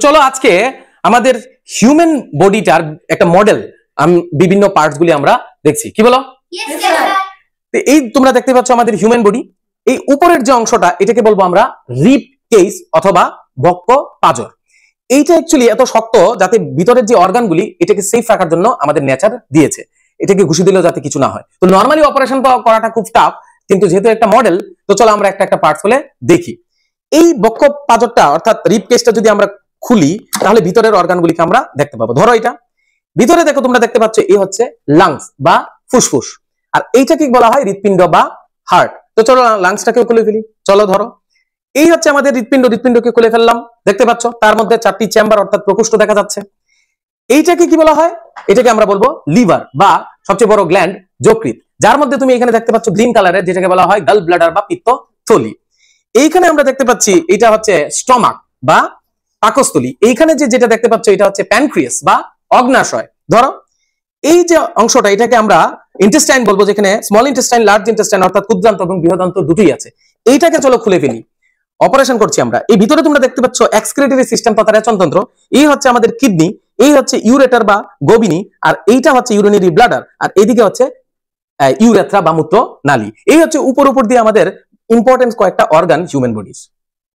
চলো আজকে আমাদের হিউম্যান বডিটার একটা মডেল বিভিন্ন পার্টস গুলি আমরা দেখছি, কি বলো? এই তোমরা দেখতে পাচ্ছ আমাদের হিউম্যান বডি, এই উপরের যে অংশটা এটাকে বলবো আমরা রিব কেস অথবা বক্ষ পাঁজর। এইটা অ্যাকচুয়ালি এত শক্ত যাতে ভিতরের যে অর্গানগুলি এটাকে সেফ রাখার জন্য আমাদের নেচার দিয়েছে, এটাকে ঘুষি দিলেও যাতে কিছু না হয়। তো নর্মালি অপারেশন করাটা খুব টাফ, কিন্তু যেহেতু একটা মডেল, তো চলো আমরা একটা পার্টস হলে দেখি। এই বক্ষ পাঁজরটা অর্থাৎ রিব কেসটা যদি আমরা খুলি তাহলে ভিতরের অর্গানগুলিকে আমরা দেখতে পাবো। ধরো এটা ভিতরে দেখো, তোমরা দেখতে পাচ্ছ এই হচ্ছে লাংস বা ফুসফুস, আর এইটাকে বলা হয় হৃৎপিণ্ড বা হার্ট। তো চলো লাংসটাকে খুলে ফেলি। চলো ধরো এই হচ্ছে আমাদের হৃৎপিণ্ড, হৃৎপিণ্ডকে খুলে ফেললাম। দেখতে পাচ্ছ তার মধ্যে 4টি চেম্বার অর্থাৎ প্রকোষ্ঠ দেখা যাচ্ছে। এইটাকে কি বলা হয়? এটাকে আমরা বলবো লিভার বা সবচেয়ে বড় গ্ল্যান্ড যকৃৎ, যার মধ্যে তুমি এখানে দেখতে পাচ্ছ গ্রিন কালারের, যেটাকে বলা হয় গাল ব্লাডার বা পিত্তথলি। এইখানে আমরা দেখতে পাচ্ছি এটা হচ্ছে স্টমাক বা পাকস্থলী। এইখানে যেটা দেখতে পাচ্ছ এটা হচ্ছে প্যানক্রিয়াস বা অগ্নাশয়। ধরো এই যে অংশটা এটাকে আমরা ইন্টেস্টাইন বলবো, যেখানে স্মল ইন্টেস্টাইন, লার্জ ইন্টেস্টাইন অর্থাৎ ক্ষুদ্রান্ত এবং বৃহদান্ত দুটোই আছে। এইটাকে চলো খুলে ফেলি, অপারেশন করছি আমরা। এই ভিতরে তোমরা দেখতে পাচ্ছ এক্সক্রিটরি সিস্টেম তথা রেচনতন্ত্র, এই হচ্ছে আমাদের কিডনি, এই হচ্ছে ইউরেটার বা গোবিনী, আর এইটা হচ্ছে ইউরিনারি ব্লাডার, আর এইদিকে হচ্ছে ইউরেথ্রা বা মূত্র নালী। এই হচ্ছে উপর দিয়ে আমাদের ইম্পর্টেন্ট কয়েকটা অর্গান হিউম্যান বডির।